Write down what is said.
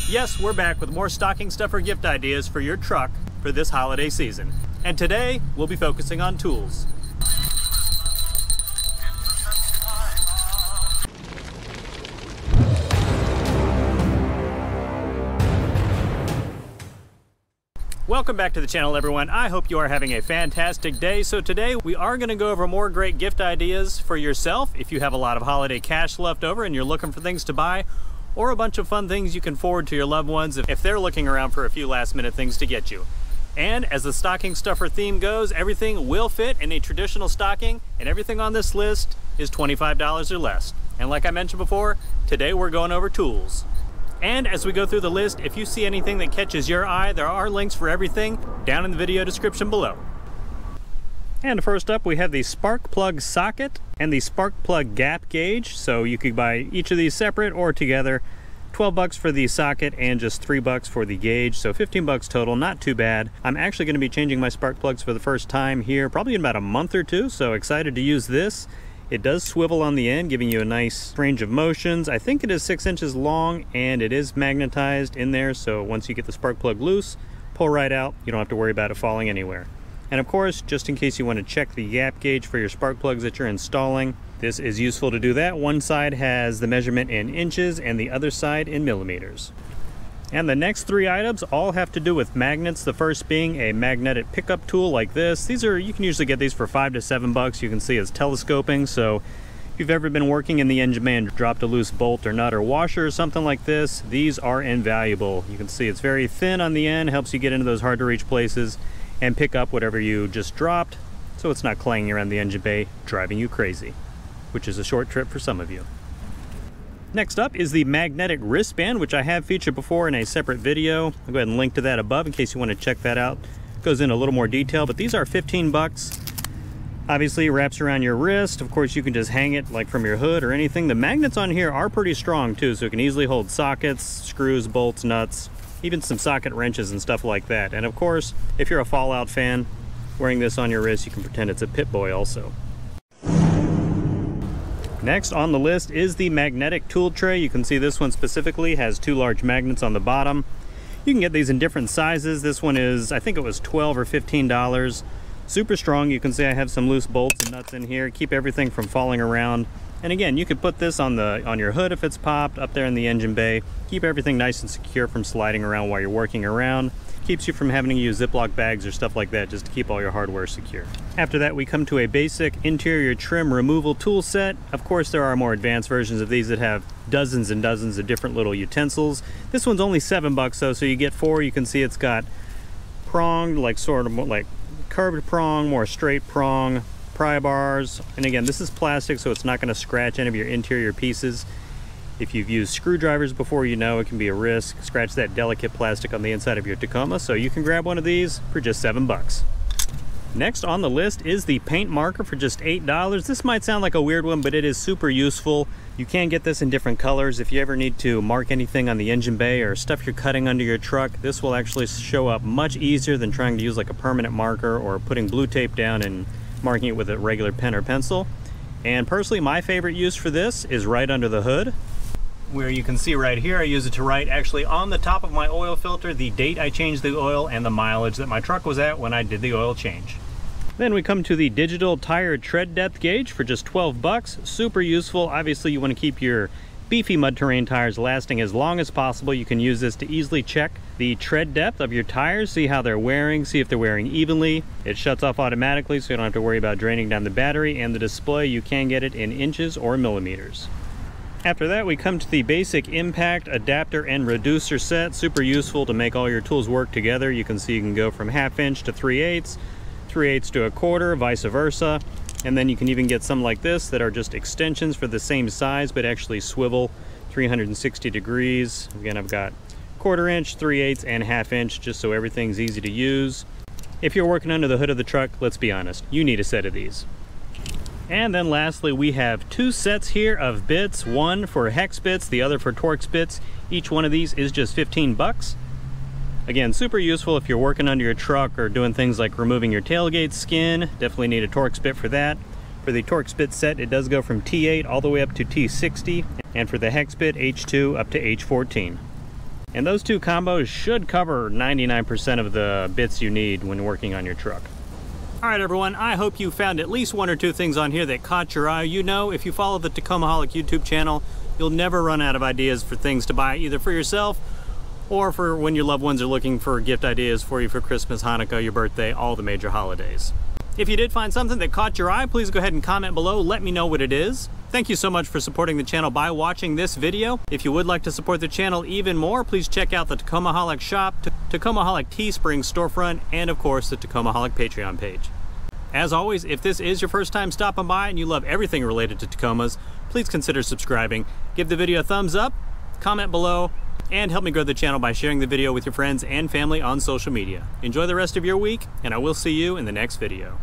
Yes, we're back with more stocking stuffer gift ideas for your truck for this holiday season. And today, we'll be focusing on tools. Welcome back to the channel, everyone. I hope you are having a fantastic day. So today we are going to go over more great gift ideas for yourself if you have a lot of holiday cash left over and you're looking for things to buy, or a bunch of fun things you can forward to your loved ones if they're looking around for a few last minute things to get you. And as the stocking stuffer theme goes, everything will fit in a traditional stocking, and everything on this list is $25 or less. And like I mentioned before, today we're going over tools. And as we go through the list, if you see anything that catches your eye, there are links for everything down in the video description below. And first up, we have the spark plug socket and the spark plug gap gauge. So you could buy each of these separate or together. 12 bucks for the socket and just 3 bucks for the gauge. So 15 bucks total, not too bad. I'm actually going to be changing my spark plugs for the first time here, probably in about a month or two. So excited to use this. It does swivel on the end, giving you a nice range of motions. I think it is 6 inches long and it is magnetized in there. So once you get the spark plug loose, pull right out. You don't have to worry about it falling anywhere. And of course, just in case you want to check the gap gauge for your spark plugs that you're installing, this is useful to do that. One side has the measurement in inches and the other side in millimeters. And the next 3 items all have to do with magnets. The first being a magnetic pickup tool like this. You can usually get these for 5 to 7 bucks. You can see it's telescoping, so if you've ever been working in the engine bay and dropped a loose bolt or nut or washer or something like this, these are invaluable. You can see it's very thin on the end, helps you get into those hard to reach places and pick up whatever you just dropped, so it's not clanging around the engine bay driving you crazy, which is a short trip for some of you. Next up is the magnetic wristband, which I have featured before in a separate video. I'll go ahead and link to that above in case you want to check that out. It goes into a little more detail, but these are 15 bucks. Obviously, it wraps around your wrist. Of course, you can just hang it like from your hood or anything. The magnets on here are pretty strong too, so it can easily hold sockets, screws, bolts, nuts, even some socket wrenches and stuff like that. And of course, if you're a Fallout fan, wearing this on your wrist, you can pretend it's a Pip-Boy also. Next on the list is the magnetic tool tray. You can see this one specifically has 2 large magnets on the bottom. You can get these in different sizes. This one is, I think it was $12 or $15. Super strong. You can see I have some loose bolts and nuts in here. Keep everything from falling around. And again, you could put this on your hood if it's popped, up there in the engine bay. Keep everything nice and secure from sliding around while you're working around. Keeps you from having to use Ziploc bags or stuff like that just to keep all your hardware secure. After that, we come to a basic interior trim removal tool set. Of course, there are more advanced versions of these that have dozens and dozens of different little utensils. This one's only 7 bucks though, so you get 4. You can see it's got pronged, like sort of like curved prong, more straight prong, pry bars. And again, this is plastic, so it's not going to scratch any of your interior pieces. If you've used screwdrivers before, you know it can be a risk. Scratch that delicate plastic on the inside of your Tacoma, so you can grab one of these for just 7 bucks. Next on the list is the paint marker for just $8. This might sound like a weird one, but it is super useful. You can get this in different colors. If you ever need to mark anything on the engine bay or stuff you're cutting under your truck, this will actually show up much easier than trying to use like a permanent marker or putting blue tape down and marking it with a regular pen or pencil. And personally, my favorite use for this is right under the hood, where you can see right here, I use it to write actually on the top of my oil filter the date I changed the oil and the mileage that my truck was at when I did the oil change. Then we come to the digital tire tread depth gauge for just 12 bucks. Super useful. Obviously, you want to keep your beefy mud terrain tires lasting as long as possible. You can use this to easily check the tread depth of your tires, see how they're wearing, see if they're wearing evenly. It shuts off automatically, so you don't have to worry about draining down the battery, and the display, you can get it in inches or millimeters. After that, we come to the basic impact adapter and reducer set. Super useful to make all your tools work together. You can see you can go from 1/2 inch to 3/8, 3/8 to 1/4, vice versa. And then you can even get some like this that are just extensions for the same size, but actually swivel 360 degrees. Again, I've got 1/4 inch, 3/8, and 1/2 inch, just so everything's easy to use. If you're working under the hood of the truck, let's be honest, you need a set of these. And then lastly, we have 2 sets here of bits, one for hex bits, the other for Torx bits. Each one of these is just 15 bucks. Again, super useful if you're working under your truck or doing things like removing your tailgate skin. Definitely need a Torx bit for that. For the Torx bit set, it does go from T8 all the way up to T60, and for the hex bit, H2 up to H14. And those two combos should cover 99% of the bits you need when working on your truck. All right, everyone, I hope you found at least one or two things on here that caught your eye. You know, if you follow the Tacomaholic YouTube channel, you'll never run out of ideas for things to buy, either for yourself or for when your loved ones are looking for gift ideas for you for Christmas, Hanukkah, your birthday, all the major holidays. If you did find something that caught your eye, please go ahead and comment below. Let me know what it is. Thank you so much for supporting the channel by watching this video. If you would like to support the channel even more, please check out the Tacomaholic shop, Tacomaholic Teespring storefront, and of course the Tacomaholic Patreon page. As always, if this is your first time stopping by and you love everything related to Tacomas, please consider subscribing. Give the video a thumbs up, comment below, and help me grow the channel by sharing the video with your friends and family on social media. Enjoy the rest of your week, and I will see you in the next video.